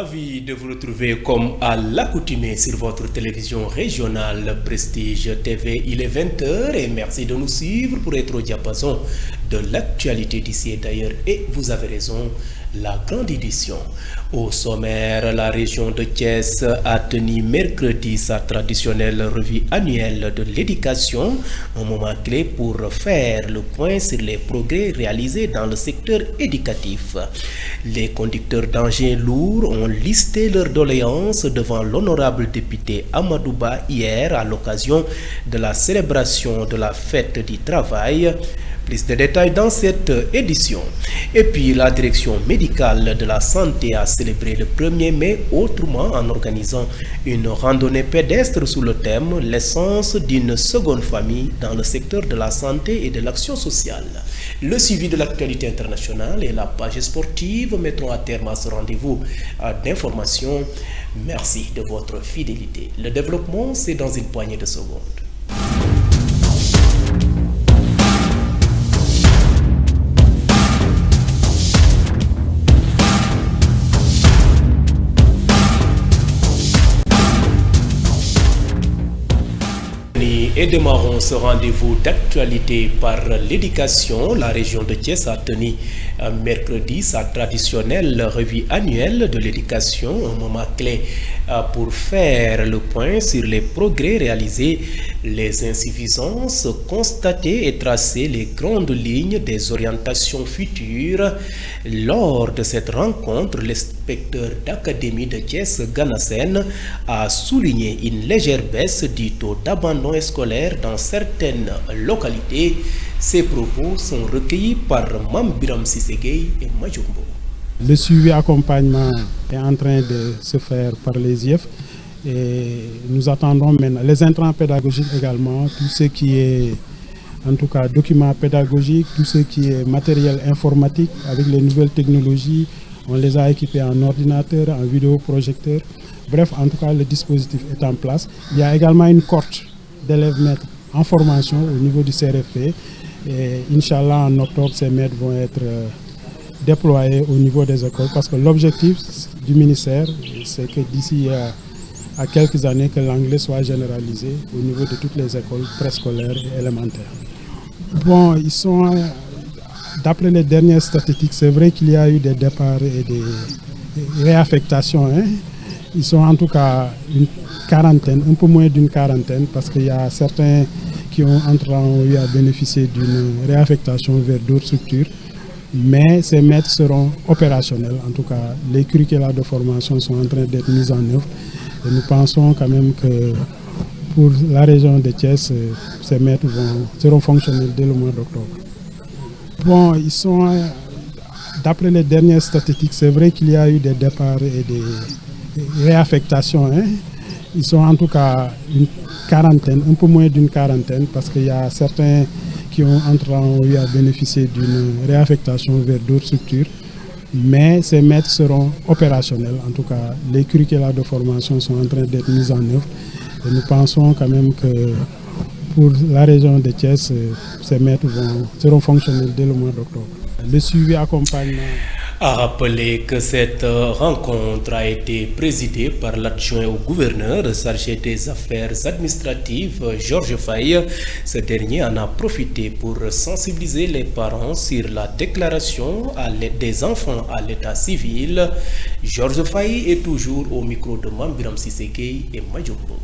Ravi de vous retrouver comme à l'accoutumée sur votre télévision régionale Prestige TV. Il est 20h et merci de nous suivre pour être au diapason de l'actualité d'ici et d'ailleurs. Et vous avez raison, la grande édition. Au sommaire, la région de Thiès a tenu mercredi sa traditionnelle revue annuelle de l'éducation, un moment clé pour faire le point sur les progrès réalisés dans le secteur éducatif. Les conducteurs d'engins lourds ont listé leurs doléances devant l'honorable député Amadouba hier à l'occasion de la célébration de la fête du travail. Plus de détails dans cette édition. Et puis la direction médicale de la santé a célébré le 1er mai autrement en organisant une randonnée pédestre sous le thème « L'essence d'une seconde famille dans le secteur de la santé et de l'action sociale ». Le suivi de l'actualité internationale et la page sportive mettront à terme à ce rendez-vous d'information. Merci de votre fidélité. Le développement, c'est dans une poignée de secondes. Et démarrons ce rendez-vous d'actualité par l'éducation. La région de Thiès a tenu mercredi sa traditionnelle revue annuelle de l'éducation, un moment clé pour faire le point sur les progrès réalisés, les insuffisances constatées et tracer les grandes lignes des orientations futures. Lors de cette rencontre, l'inspecteur d'académie de Thiès, Ganasen, a souligné une légère baisse du taux d'abandon scolaire dans certaines localités. Ces propos sont recueillis par Mambiram Sissegei et Majumbo. Le suivi accompagnement est en train de se faire par les IEF et nous attendons maintenant les intrants pédagogiques également, tout ce qui est en tout cas documents pédagogiques, tout ce qui est matériel informatique avec les nouvelles technologies. On les a équipés en ordinateur, en vidéoprojecteur. Bref, en tout cas, le dispositif est en place. Il y a également une cohorte d'élèves maîtres en formation au niveau du CRFP. Et Inch'Allah, en octobre, ces maîtres vont être déployés au niveau des écoles parce que l'objectif du ministère, c'est que d'ici à quelques années, que l'anglais soit généralisé au niveau de toutes les écoles préscolaires et élémentaires. Bon, ils sont, d'après les dernières statistiques, c'est vrai qu'il y a eu des départs et des réaffectations. Ils sont en tout cas une quarantaine, un peu moins d'une quarantaine, parce qu'il y a certains qui ont eu à bénéficier d'une réaffectation vers d'autres structures. Mais ces maîtres seront opérationnels. En tout cas, les curricula de formation sont en train d'être mis en œuvre. Et nous pensons quand même que pour la région de Thiès, ces maîtres seront fonctionnels dès le mois d'octobre. Bon, ils sont, d'après les dernières statistiques, c'est vrai qu'il y a eu des départs et des réaffectations. Ils sont en tout cas une quarantaine, un peu moins d'une quarantaine, parce qu'il y a certains qui ont eu à bénéficier d'une réaffectation vers d'autres structures. Mais ces maîtres seront opérationnels. En tout cas, les curricula de formation sont en train d'être mis en œuvre. Et nous pensons quand même que pour la région de Thiès, ces maîtres seront fonctionnels dès le mois d'octobre. Le suivi accompagnement. A rappelé que cette rencontre a été présidée par l'adjoint au gouverneur chargé des affaires administratives, Georges Faye. Ce dernier en a profité pour sensibiliser les parents sur la déclaration des enfants à l'état civil. Georges Faye est toujours au micro de Mambiram Sissegei et Majumbo.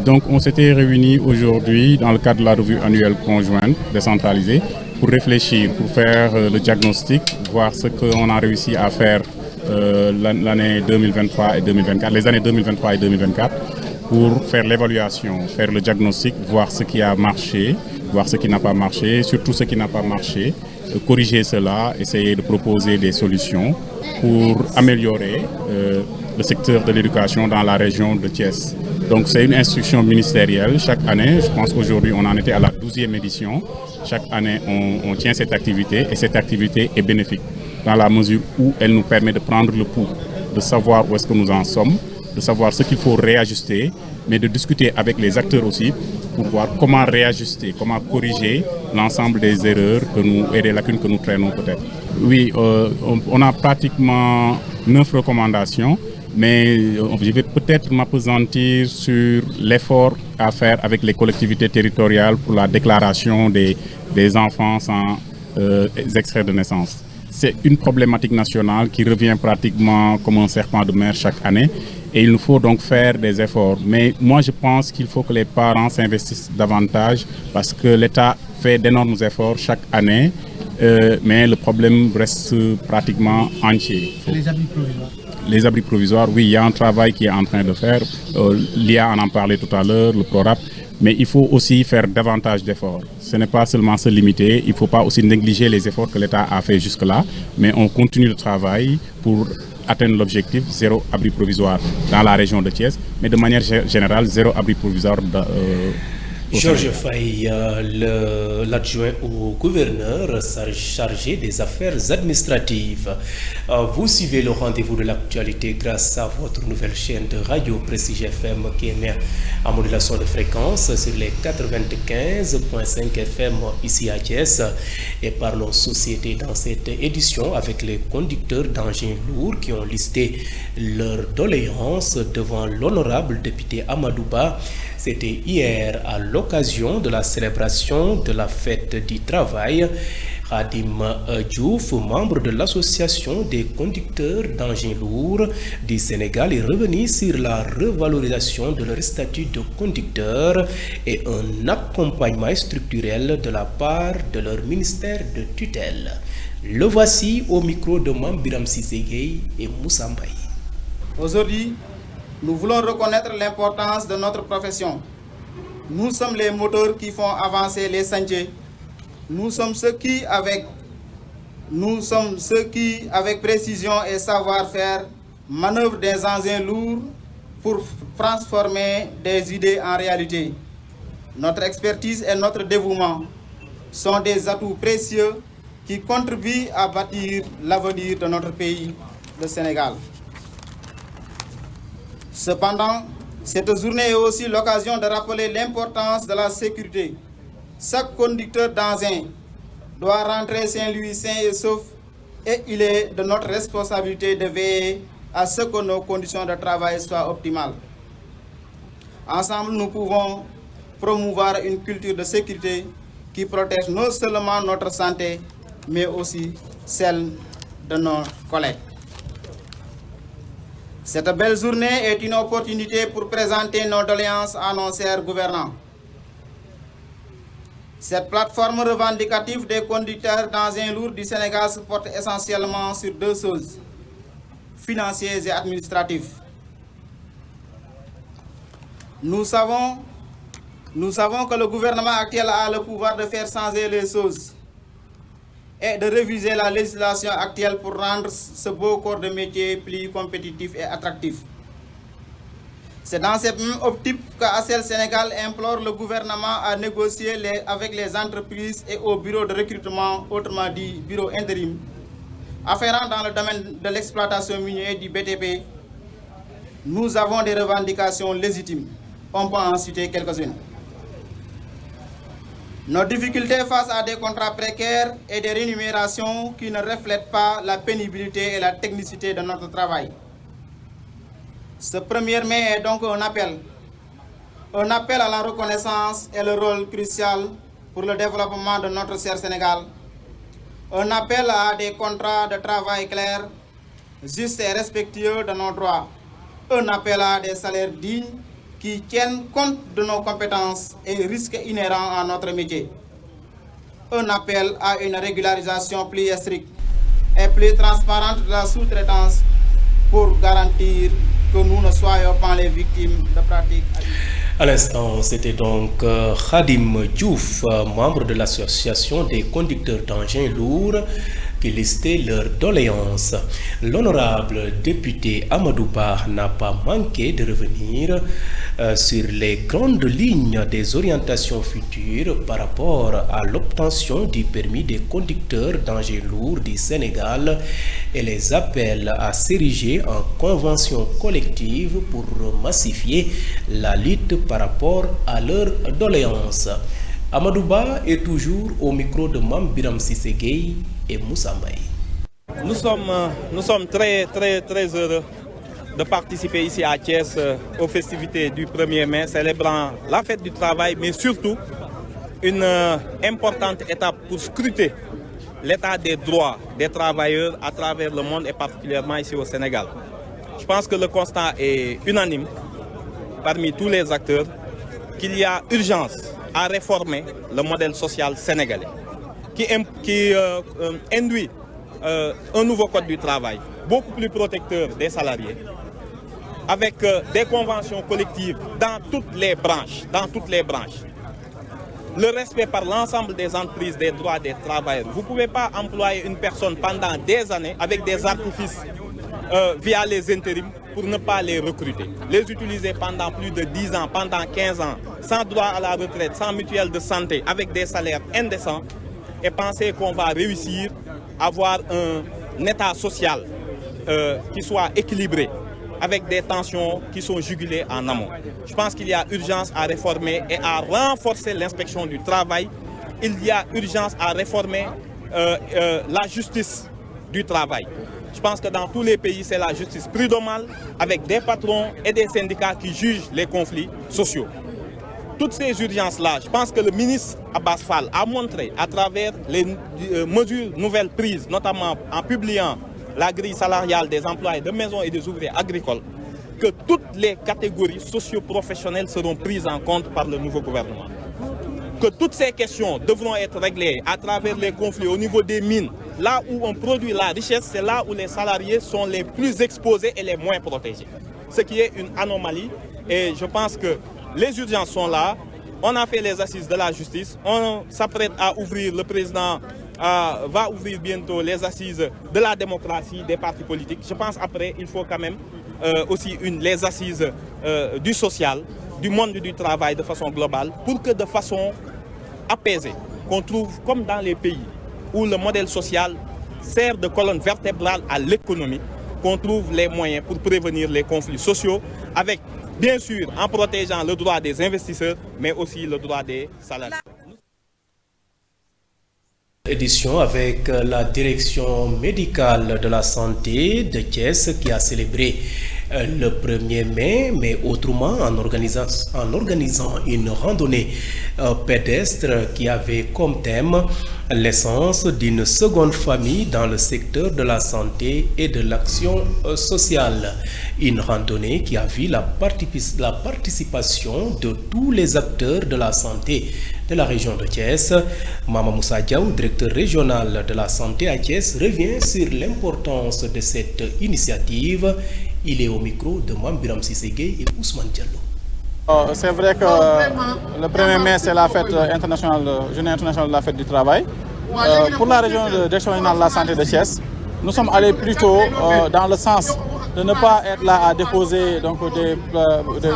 Donc on s'était réunis aujourd'hui dans le cadre de la revue annuelle conjointe décentralisée pour réfléchir, pour faire le diagnostic, voir ce qu'on a réussi à faire l'année 2023 et 2024, les années 2023 et 2024, pour faire l'évaluation, faire le diagnostic, voir ce qui a marché, voir ce qui n'a pas marché, surtout ce qui n'a pas marché, corriger cela, essayer de proposer des solutions pour améliorer le secteur de l'éducation dans la région de Thiès. Donc c'est une instruction ministérielle. Chaque année, je pense qu'aujourd'hui on en était à la 12e édition. Chaque année on tient cette activité et cette activité est bénéfique dans la mesure où elle nous permet de prendre le pouls, de savoir où est-ce que nous en sommes de savoir ce qu'il faut réajuster, mais de discuter avec les acteurs aussi pour voir comment réajuster, comment corriger l'ensemble des erreurs et des lacunes que nous traînons peut-être. Oui, on a pratiquement 9 recommandations, mais je vais peut-être m'appesantir sur l'effort à faire avec les collectivités territoriales pour la déclaration des enfants sans extrait de naissance. C'est une problématique nationale qui revient pratiquement comme un serpent de mer chaque année et il nous faut donc faire des efforts. Mais moi je pense qu'il faut que les parents s'investissent davantage parce que l'État fait d'énormes efforts chaque année, mais le problème reste pratiquement entier. Les abris provisoires. Les abris provisoires, oui, il y a un travail qui est en train de faire. L'IA en parlait tout à l'heure, le PRORAP. Mais il faut aussi faire davantage d'efforts. Ce n'est pas seulement se limiter, il ne faut pas aussi négliger les efforts que l'État a fait jusque-là, mais on continue le travail pour atteindre l'objectif zéro abri provisoire dans la région de Thiès, mais de manière générale, zéro abri provisoire Georges Faye, l'adjoint au gouverneur chargé des affaires administratives. Vous suivez le rendez-vous de l'actualité grâce à votre nouvelle chaîne de radio Prestige FM qui émet en modulation de fréquence sur les 95.5 FM ici à Thiès et par nos sociétés dans cette édition avec les conducteurs d'engins lourds qui ont listé leurs doléances devant l'honorable député Amadouba. C'était hier à l'occasion de la célébration de la fête du travail. Khadim Diouf, membre de l'association des conducteurs d'engins lourds du Sénégal, est revenu sur la revalorisation de leur statut de conducteur et un accompagnement structurel de la part de leur ministère de tutelle. Le voici au micro de Mambiram Sissegei et Moussa Mbaye. Aujourd'hui, nous voulons reconnaître l'importance de notre profession. Nous sommes les moteurs qui font avancer les sentiers. Nous sommes ceux qui, avec précision et savoir-faire, manœuvrent des engins lourds pour transformer des idées en réalité. Notre expertise et notre dévouement sont des atouts précieux qui contribuent à bâtir l'avenir de notre pays, le Sénégal. Cependant, cette journée est aussi l'occasion de rappeler l'importance de la sécurité. Chaque conducteur d'engin doit rentrer Saint-Louis sain et sauf et il est de notre responsabilité de veiller à ce que nos conditions de travail soient optimales. Ensemble, nous pouvons promouvoir une culture de sécurité qui protège non seulement notre santé, mais aussi celle de nos collègues. Cette belle journée est une opportunité pour présenter nos doléances à nos chers gouvernants. Cette plateforme revendicative des conducteurs d'engins lourds du Sénégal se porte essentiellement sur deux choses, financières et administratives. Nous savons que le gouvernement actuel a le pouvoir de faire changer les choses et de réviser la législation actuelle pour rendre ce beau corps de métier plus compétitif et attractif. C'est dans cette même optique qu'ACL Sénégal implore le gouvernement à négocier avec les entreprises et au bureau de recrutement, autrement dit bureau intérim, afférent dans le domaine de l'exploitation minière du BTP. Nous avons des revendications légitimes. On peut en citer quelques-unes. Nos difficultés face à des contrats précaires et des rémunérations qui ne reflètent pas la pénibilité et la technicité de notre travail. Ce 1er mai est donc un appel à la reconnaissance et le rôle crucial pour le développement de notre cher Sénégal. Un appel à des contrats de travail clairs, justes et respectueux de nos droits. Un appel à des salaires dignes qui tiennent compte de nos compétences et risques inhérents à notre métier. Un appel à une régularisation plus stricte et plus transparente de la sous-traitance pour garantir que nous ne soyons pas les victimes de pratiques. À l'instant, c'était donc Khadim Diouf, membre de l'association des conducteurs d'engins lourds, qui listaient leurs doléances. L'honorable député Amadou Ba n'a pas manqué de revenir sur les grandes lignes des orientations futures par rapport à l'obtention du permis des conducteurs d'engins lourds du Sénégal et les appels à s'ériger en convention collective pour massifier la lutte par rapport à leurs doléances. Amadou Ba est toujours au micro de Mame Biram Cissé Gueye et Moussa Mbaye. Nous sommes très heureux de participer ici à Thiès aux festivités du 1er mai, célébrant la fête du travail, mais surtout une importante étape pour scruter l'état des droits des travailleurs à travers le monde et particulièrement ici au Sénégal. Je pense que le constat est unanime parmi tous les acteurs qu'il y a urgence à réformer le modèle social sénégalais qui induit un nouveau code du travail beaucoup plus protecteur des salariés avec des conventions collectives dans toutes les branches. Le respect par l'ensemble des entreprises des droits des travailleurs. Vous ne pouvez pas employer une personne pendant des années avec des artifices via les intérims pour ne pas les recruter. Les utiliser pendant plus de 10 ans, pendant 15 ans, sans droit à la retraite, sans mutuelle de santé, avec des salaires indécents et penser qu'on va réussir à avoir un état social qui soit équilibré, avec des tensions qui sont jugulées en amont. Je pense qu'il y a urgence à réformer et à renforcer l'inspection du travail. Il y a urgence à réformer la justice du travail. Je pense que dans tous les pays, c'est la justice prud'homale avec des patrons et des syndicats qui jugent les conflits sociaux. Toutes ces urgences-là, je pense que le ministre Abbas Fall a montré à travers les mesures nouvelles prises, notamment en publiant la grille salariale des employés de maisons et des ouvriers agricoles, que toutes les catégories socio-professionnelles seront prises en compte par le nouveau gouvernement. Que toutes ces questions devront être réglées à travers les conflits au niveau des mines. Là où on produit la richesse, c'est là où les salariés sont les plus exposés et les moins protégés. Ce qui est une anomalie et je pense que les urgences sont là. On a fait les assises de la justice. On s'apprête à ouvrir, le président va ouvrir bientôt les assises de la démocratie des partis politiques. Je pense après, il faut quand même aussi les assises du social, du monde du travail de façon globale, pour que de façon apaisée, qu'on trouve comme dans les pays où le modèle social sert de colonne vertébrale à l'économie, qu'on trouve les moyens pour prévenir les conflits sociaux avec, bien sûr, en protégeant le droit des investisseurs, mais aussi le droit des salariés. Édition avec la direction médicale de la santé de Thiès qui a célébré le 1er mai, mais autrement en organisant une randonnée pédestre qui avait comme thème l'essence d'une seconde famille dans le secteur de la santé et de l'action sociale. Une randonnée qui a vu la participation de tous les acteurs de la santé de la région de Thiès. Mama Moussa Diaw, directeur régional de la santé à Thiès, revient sur l'importance de cette initiative. Il est au micro de Mame Biram Cissé Gueye et Ousmane Diallo. C'est vrai que le 1er mai, c'est la fête internationale, journée internationale de la fête du travail. Pour la région de direction régionale de la santé de Thiès, nous sommes allés plutôt dans le sens de ne pas être là à déposer donc, des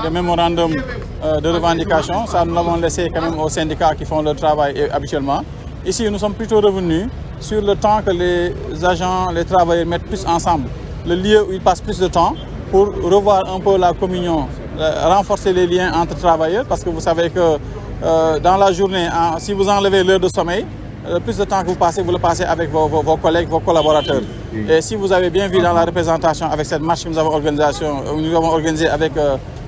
mémorandums de revendication. Ça, nous l'avons laissé quand même aux syndicats qui font leur travail habituellement. Ici, nous sommes plutôt revenus sur le temps que les agents, les travailleurs mettent plus ensemble, le lieu où ils passent plus de temps pour revoir un peu la communion, renforcer les liens entre travailleurs, parce que vous savez que dans la journée, si vous enlevez l'heure de sommeil, le plus de temps que vous le passez avec vos collègues, vos collaborateurs. Et si vous avez bien vu dans la représentation avec cette marche que nous avons organisée avec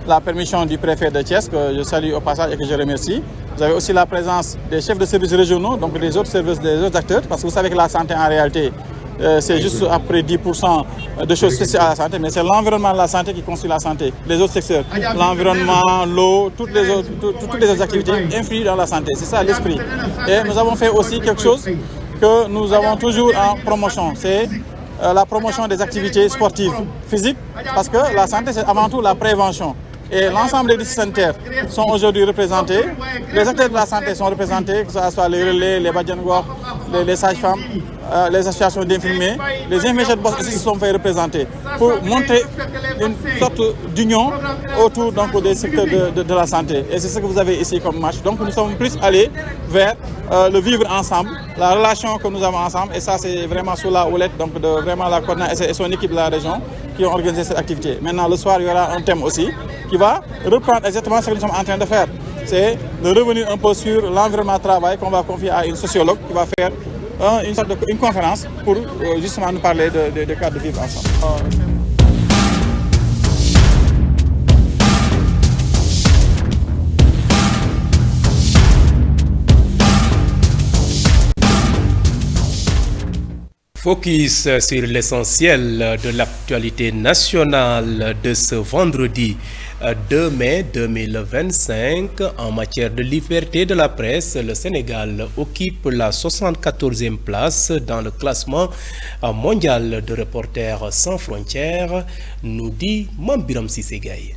la permission du préfet de Thiès, que je salue au passage et que je remercie. Vous avez aussi la présence des chefs de services régionaux, donc des autres services, des autres acteurs, parce que vous savez que la santé en réalité, c'est juste après 10% de choses spéciales à la santé, mais c'est l'environnement de la santé qui construit la santé. Les autres secteurs, l'environnement, l'eau, toutes les autres activités influent dans la santé. C'est ça l'esprit. Et nous avons fait aussi quelque chose que nous avons toujours en promotion, c'est la promotion des activités sportives, physiques, parce que la santé c'est avant tout la prévention. Et l'ensemble des districts sanitaires sont aujourd'hui représentés. Les acteurs de la santé sont représentés, que ce soit les relais, les badjangor, les sages-femmes, les associations d'infirmiers, les infirmiers de poste aussi se sont fait représenter pour montrer une sorte d'union autour donc, des secteurs de la santé. Et c'est ce que vous avez ici comme match. Donc nous sommes plus allés vers le vivre ensemble, la relation que nous avons ensemble. Et ça, c'est vraiment sous la houlette donc, de vraiment la coordination et son équipe de la région qui ont organisé cette activité. Maintenant, le soir, il y aura un thème aussi qui va reprendre exactement ce que nous sommes en train de faire. C'est de revenir un peu sur l'environnement de travail qu'on va confier à une sociologue qui va faire une conférence pour justement nous parler de cadres de vivre ensemble. Focus sur l'essentiel de l'actualité nationale de ce vendredi 2 mai 2025. En matière de liberté de la presse, le Sénégal occupe la 74e place dans le classement mondial de Reporters sans frontières, nous dit Mambiram Sissegaye.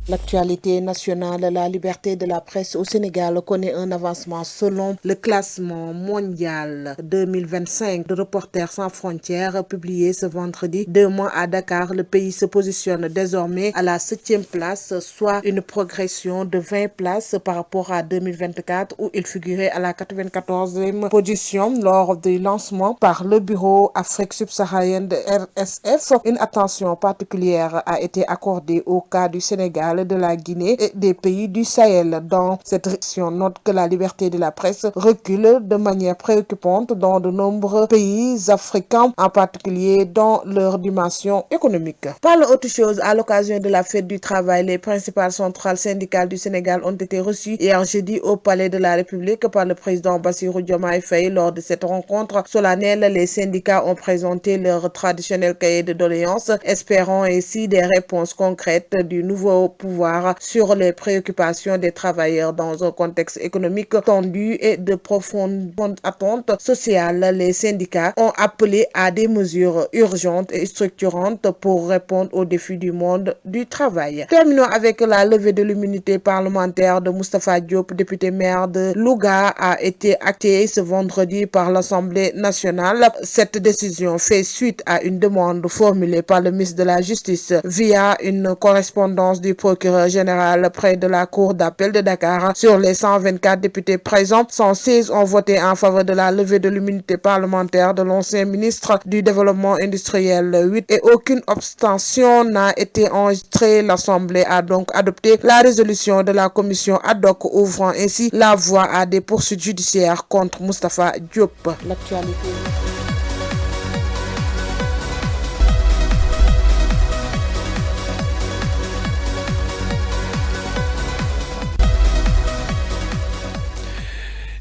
L'actualité nationale, la liberté de la presse au Sénégal connaît un avancement selon le classement mondial 2025 de Reporters sans frontières publié ce vendredi 2 mois à Dakar. Le pays se positionne désormais à la 7e place, soit une progression de 20 places par rapport à 2024 où il figurait à la 94e position lors du lancement par le bureau Afrique subsaharienne de RSF. Une attention particulière a été accordée au cas du Sénégal, de la Guinée et des pays du Sahel. Dans cette section, note que la liberté de la presse recule de manière préoccupante dans de nombreux pays africains, en particulier dans leur dimension économique. Parle autre chose, à l'occasion de la fête du travail, les principales centrales syndicales du Sénégal ont été reçues hier jeudi au Palais de la République par le président Bassirou Diomaye Faye. Lors de cette rencontre solennelle, les syndicats ont présenté leur traditionnel cahier de doléances, espérant ainsi des réponses concrètes du nouveau pouvoir sur les préoccupations des travailleurs dans un contexte économique tendu et de profondes attentes sociales. Les syndicats ont appelé à des mesures urgentes et structurantes pour répondre aux défis du monde du travail. Terminons avec la levée de l'immunité parlementaire de Moustapha Diop, député maire de Louga, a été actée ce vendredi par l'Assemblée nationale. Cette décision fait suite à une demande formulée par le ministre de la Justice via une correspondance du procureur général près de la cour d'appel de Dakar. Sur les 124 députés présents, 116 ont voté en faveur de la levée de l'immunité parlementaire de l'ancien ministre du Développement industriel 8 et aucune abstention n'a été enregistrée. L'Assemblée a donc adopté la résolution de la commission ad hoc ouvrant ainsi la voie à des poursuites judiciaires contre Moustapha Diop. L'actualité.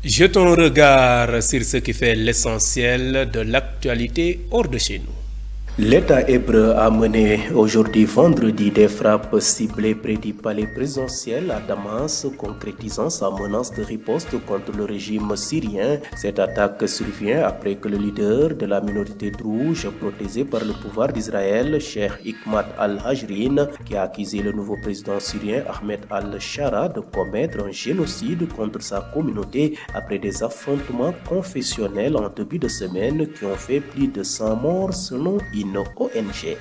Jetons un regard sur ce qui fait l'essentiel de l'actualité hors de chez nous. L'État hébreu a mené aujourd'hui vendredi des frappes ciblées près du palais présidentiel à Damas, concrétisant sa menace de riposte contre le régime syrien. Cette attaque survient après que le leader de la minorité druze, protégé par le pouvoir d'Israël, Cheikh Hikmat al-Hajrin, qui a accusé le nouveau président syrien Ahmed al-Shara de commettre un génocide contre sa communauté après des affrontements confessionnels en début de semaine qui ont fait plus de 100 morts selon une ONG.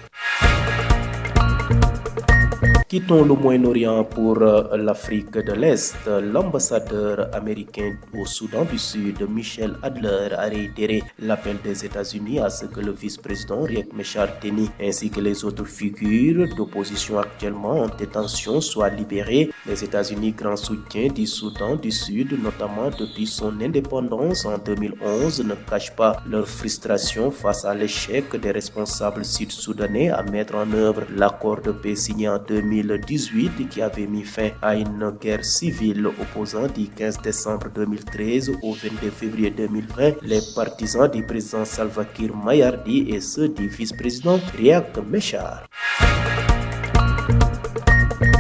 Quittons le Moyen-Orient pour l'Afrique de l'Est. L'ambassadeur américain au Soudan du Sud, Michel Adler, a réitéré l'appel des États-Unis à ce que le vice-président Riek Machar Teni ainsi que les autres figures d'opposition actuellement en détention soient libérés. Les États-Unis, grand soutien du Soudan du Sud, notamment depuis son indépendance en 2011, ne cachent pas leur frustration face à l'échec des responsables sud-soudanais à mettre en œuvre l'accord de paix signé en 2018 qui avait mis fin à une guerre civile opposant du 15 décembre 2013 au 22 février 2020 les partisans du président Salva Kiir Mayardit et ceux du vice-président Riek Machar.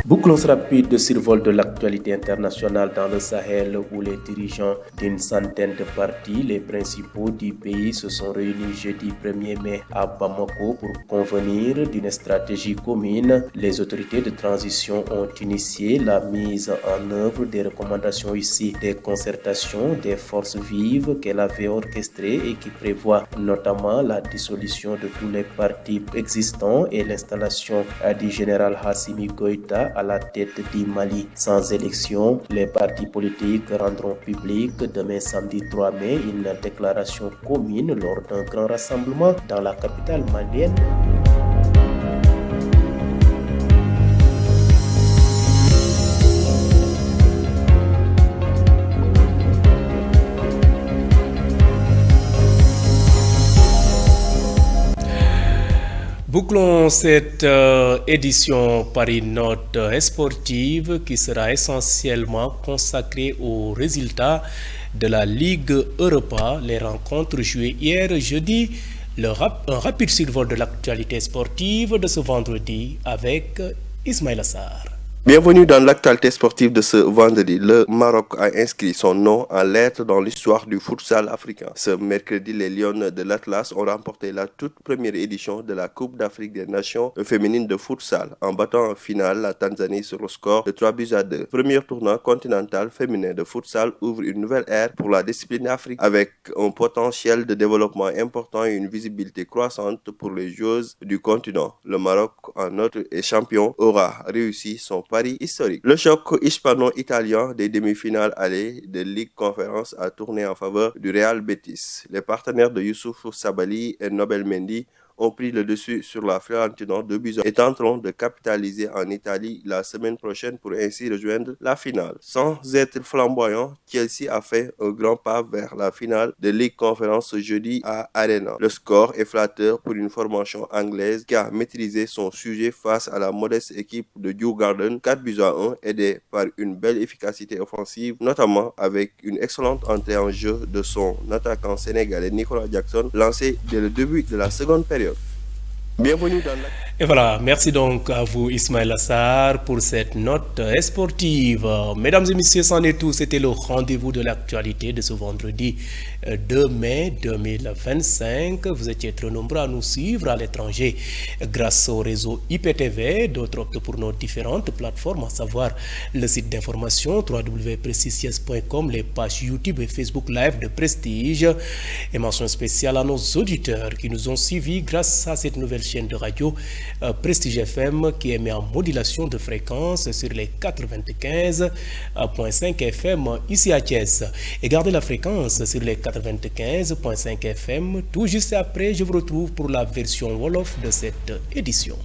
Bouclons rapide de survol de l'actualité internationale dans le Sahel où les dirigeants d'une centaine de partis, les principaux du pays, se sont réunis jeudi 1er mai à Bamako pour convenir d'une stratégie commune. Les autorités de transition ont initié la mise en œuvre des recommandations issues des concertations des forces vives qu'elle avait orchestrées et qui prévoient notamment la dissolution de tous les partis existants et l'installation du général Hassimi Goïta à la tête du Mali. Sans élection, les partis politiques rendront public demain samedi 3 mai une déclaration commune lors d'un grand rassemblement dans la capitale malienne. Bouclons cette édition par une note sportive qui sera essentiellement consacrée aux résultats de la Ligue Europa. Les rencontres jouées hier jeudi, un rapide survol de l'actualité sportive de ce vendredi avec Ismaël Assar. Bienvenue dans l'actualité sportive de ce vendredi. Le Maroc a inscrit son nom en lettres dans l'histoire du futsal africain. Ce mercredi, les Lions de l'Atlas ont remporté la toute première édition de la Coupe d'Afrique des Nations féminines de futsal en battant en finale la Tanzanie sur le score de 3-2. Premier tournoi continental féminin de futsal ouvre une nouvelle ère pour la discipline africaine avec un potentiel de développement important et une visibilité croissante pour les joueuses du continent. Le Maroc, en outre et champion, aura réussi son pari historique. Le choc hispano-italien des demi-finales allées de Ligue Conférence a tourné en faveur du Real Betis. Les partenaires de Youssouf Sabaly et Nobel Mendy ont pris le dessus sur la Fiorentina de Buzo et tenteront de capitaliser en Italie la semaine prochaine pour ainsi rejoindre la finale. Sans être flamboyant, Chelsea a fait un grand pas vers la finale de Ligue Conférence ce jeudi à Arena. Le score est flatteur pour une formation anglaise qui a maîtrisé son sujet face à la modeste équipe de Djurgården 4-1, aidée par une belle efficacité offensive, notamment avec une excellente entrée en jeu de son attaquant sénégalais Nicolas Jackson, lancé dès le début de la seconde période. Bienvenue dans la... Et voilà, merci donc à vous Ismaël Assar pour cette note sportive. Mesdames et messieurs, c'en est tout. C'était le rendez-vous de l'actualité de ce vendredi 2 mai 2025. Vous étiez très nombreux à nous suivre à l'étranger grâce au réseau IPTV. D'autres optent pour nos différentes plateformes, à savoir le site d'information www.prestigies.com, les pages YouTube et Facebook Live de Prestige. Et mention spéciale à nos auditeurs qui nous ont suivis grâce à cette nouvelle chaîne de radio Prestige FM qui émet en modulation de fréquence sur les 95.5 FM ici à Thiès. Et gardez la fréquence sur les 95.5 FM. Tout juste après, je vous retrouve pour la version Wolof de cette édition.